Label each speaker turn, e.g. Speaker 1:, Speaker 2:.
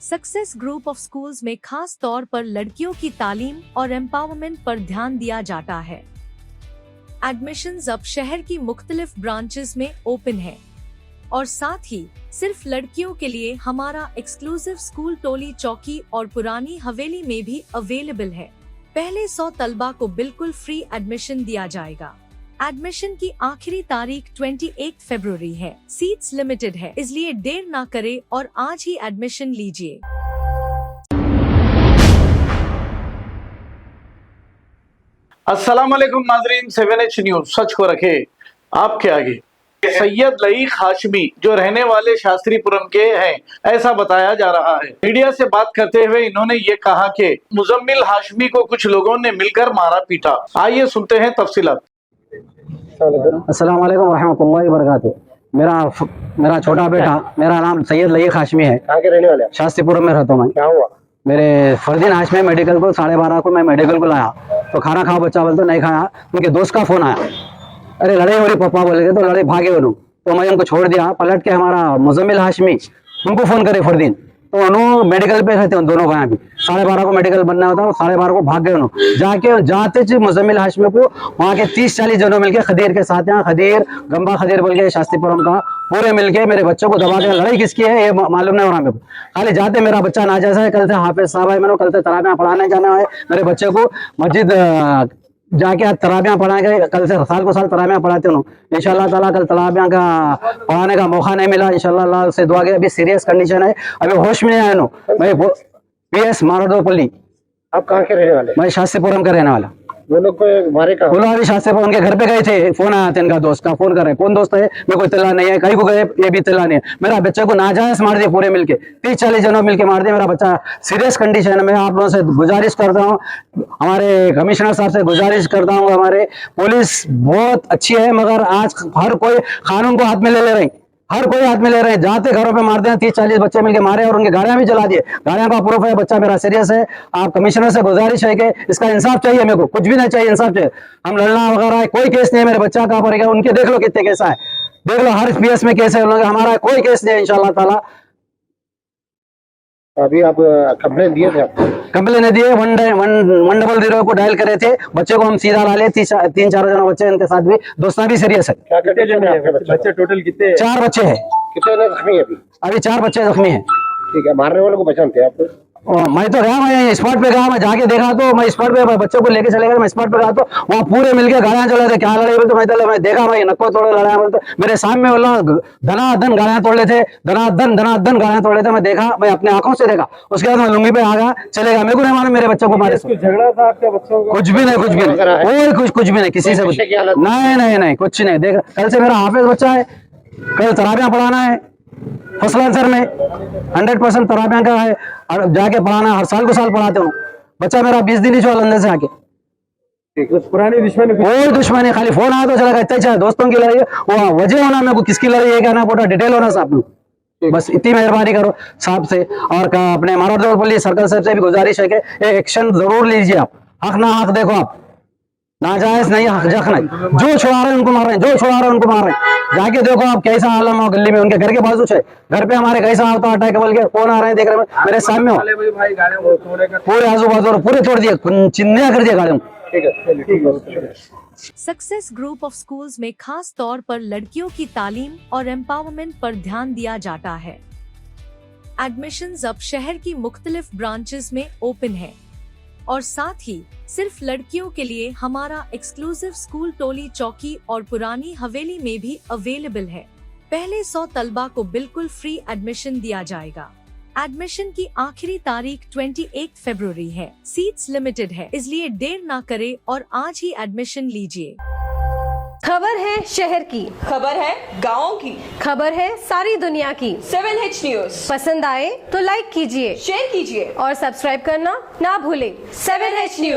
Speaker 1: Success group of schools में खास तौर पर लड़कियों की तालीम और एम्पावरमेंट पर ध्यान दिया जाता है। एडमिशंस अब शहर की मुख्तलिफ ब्रांचेस में ओपन है और साथ ही सिर्फ लड़कियों के लिए हमारा एक्सक्लूसिव स्कूल टोली चौकी और पुरानी हवेली में भी अवेलेबल है। पहले 100 तलबा को बिल्कुल फ्री एडमिशन दिया जाएगा। एडमिशन की आखिरी तारीख 28 फरवरी है। सीट्स लिमिटेड है, इसलिए देर ना करे और आज ही एडमिशन लीजिए।
Speaker 2: अस्सलाम वालेकुम नाजरीन, 7H न्यूज सच को रखे आपके आगे। सैयद लईक हाशमी जो रहने वाले शास्त्रीपुरम के हैं, ऐसा बताया जा रहा है। मीडिया से बात करते हुए इन्होंने ये कहा कि मुजम्मिल हाशमी को कुछ लोगों ने मिलकर मारा पीटा। आइए सुनते हैं तफसीलात।
Speaker 3: अस्सलाम वालेकुम रहमतुल्लाहि व बरकातुहू। मेरा छोटा बेटा, मेरा नाम सैयद लईक हाशमी है।
Speaker 4: कहाँ के रहने वाले?
Speaker 3: शास्त्रीपुरम में रहता हूँ मैं।
Speaker 4: क्या हुआ?
Speaker 3: मेरे फरदीन हाशमी मेडिकल को 12:30 को मैं मेडिकल को लाया तो खाना खाओ बच्चा बोलते नहीं खाया। उनके दोस्त का फोन आया, अरे लड़ाई हो रही पापा बोले के, तो लड़ाई भागे उन्होंने, तो मैं उनको छोड़ दिया। पलट के हमारा मुजम्मिल हाशमी उनको फोन करे फरदीन, तो उन्होंने मेडिकल पे रहते दोनों भाई भी। 12:30 को मेडिकल बनना होता है, 12:30 को भाग गए उन्होंने। जाके जाते मुजम्मिल हाशमी को वहाँ के 30-40 जनों मिलके खदीर के साथ, यहाँ खदीर गंबा खदीर बोल के शास्त्रीपुरम का पूरे मिलके मेरे बच्चों को दबा के लड़ाई किसकी है ये मालूम नहीं हो रहा मेरे को। खाली जाते मेरा बच्चा नाजायज है, कल से हाफिज साहब है, मैंने कल से तराबियां पढ़ाने जाना है। मेरे बच्चे को मस्जिद जाके तराबियां पढ़ाएंगे, कल से साल को साल तराबियां पढ़ाते हूँ इंशाल्लाह ताला। कल तराबियां का पढ़ाने का मौका नहीं मिला, इंशाल्लाह अल्लाह से दुआ के। अभी सीरियस कंडीशन है, अभी होश में नहीं आया। मैं PS मारोदोपल्ली।
Speaker 4: आप कहाँ के रहने वाले?
Speaker 3: मैं शास्त्रीपुरम का रहने वाला।
Speaker 4: वो लोग को मारे कहाँ?
Speaker 3: वो लोग अभी शास्त्रीपुरम उनके घर पे गए थे, फोन आया था इनका दोस्त का। फोन कर रहे, कौन दोस्त है मेरे को इत्तला नहीं है, कहीं को गए ये भी इत्तला नहीं है। मेरा बच्चे को नाजायज मार दिया पूरे मिलके, 30-40 जनों मिलके मार दिया। मेरा बच्चा सीरियस कंडीशन है। मैं आप लोगों से गुजारिश करता हूँ, हमारे कमिश्नर साहब से गुजारिश करता हूँ, हमारे पुलिस बहुत अच्छी है मगर आज हर कोई कानून को हाथ में ले रहे हैं, हर कोई हाथ में ले रहे हैं। जाते घरों पे मारते हैं, 30-40 बच्चे मिलके मारे और उनकी गाड़ियां भी जला दिए। गाड़ियां का प्रूफ है, बच्चा मेरा सीरियस है। आप कमिश्नर से गुजारिश है कि इसका इंसाफ चाहिए, मेरे को कुछ भी नहीं चाहिए, इंसाफ चाहिए। हम लड़ना वगैरह कोई केस नहीं है, मेरे बच्चा कहाँ पर है, उनके देख लो कितने केस है, देख लो हर PS में केस है उन लोग, हमारा कोई केस नहीं है इंशाल्लाह ताला।
Speaker 4: अभी आप कंप्लेन दिए थे?
Speaker 3: कंप्लेन दिए, 100 को डायल करे थे। बच्चे को हम सीधा ला ले, 3-4 जन बच्चे, इनके साथ भी दोस्तां भी सीरियस है।
Speaker 4: क्या कंडीशन है आपके बच्चे? टोटल कितने?
Speaker 3: 4 बच्चे हैं।
Speaker 4: कितने जख्मी है
Speaker 3: अभी 4 बच्चे जख्मी हैं।
Speaker 4: ठीक है, मारने वालों को पहचानते हैं आप?
Speaker 3: मैं तो गया, मैं स्पॉट पे गया, मैं जाके देखा तो मैं स्पॉट पे बच्चों को लेके चले गया। मैं स्पॉट पे गया तो वहाँ पूरे मिलके गाड़ियां चल रहे थे। क्या लड़ाई बोलते मैं देखा, मैं नक्को तोड़े लड़ाई बोलते मेरे सामने बोला, धनाधन गाड़ियां तोड़ लेते, धनाधन गाड़ियां तोड़ लेते। मैं देखा, मैं अपने आंखों से देखा। उसके बाद मैं लुंगी पे आ गया, चलेगा। मेरे को नहीं मालूम मेरे बच्चों को मारे।
Speaker 4: झगड़ा था आपके बच्चों का?
Speaker 3: कुछ भी नहीं, कुछ भी नहीं, कुछ भी नहीं, किसी से नहीं, कुछ नहीं। देख, कल से मेरा हाफिज बच्चा है, कल तराबियां पढ़ाना है फसला सर में, 100% तराबियां का है और जाके पढ़ाना, हर साल को साल पढ़ाते हूँ। बच्चा मेरा 20 दिन ही जो लंदन से आके।
Speaker 4: पुरानी दुश्मनी?
Speaker 3: कोई दुश्मनी, खाली फोन आया तो चला गया। अच्छा दोस्तों की लड़ाई है, वो वजह होना, मेरे को किसकी लड़ाई है क्या ना पूरा डिटेल होना साहब लोग, बस इतनी मेहरबानी करो साहब से। और अपने मारोदोपल्ली सर्कल साहब से भी गुजारिश है कि एक्शन जरूर लीजिए आप। हक ना हक देखो आप, नाजायज नहीं, हक जख नहीं। जो छुड़ा रहे हैं उनको मार रहे हैं, जो छुड़ा रहे हैं उनको मार रहे हैं। जाके देखो आप कैसा आलम हो गली में, उनके घर के बाजू से, घर पे हमारे कैसा होता अटैक बोल के कौन आ रहे हैं देख रहे हैं मेरे सामने हो। पूरे आजू बाजू पूरे तोड़ दिए, चिन्ह कर दिया गाड़ियों।
Speaker 1: सक्सेस ग्रुप ऑफ स्कूल्स में खास तौर पर लड़कियों की तालीम और एम्पावरमेंट पर ध्यान दिया जाता है। एडमिशंस अब शहर की मुख्तलिफ ब्रांचेस में ओपन है और साथ ही सिर्फ लड़कियों के लिए हमारा एक्सक्लूसिव स्कूल टोली चौकी और पुरानी हवेली में भी अवेलेबल है। पहले 100 तलबा को बिल्कुल फ्री एडमिशन दिया जाएगा। एडमिशन की आखिरी तारीख 28 फरवरी है। सीट्स लिमिटेड है, इसलिए देर ना करे और आज ही एडमिशन लीजिए।
Speaker 5: खबर है शहर की,
Speaker 6: खबर है गाँव की,
Speaker 5: खबर है सारी दुनिया की।
Speaker 6: 7H न्यूज
Speaker 5: पसंद आए तो लाइक कीजिए,
Speaker 6: शेयर कीजिए
Speaker 5: और सब्सक्राइब करना ना भूलें।
Speaker 6: 7H news.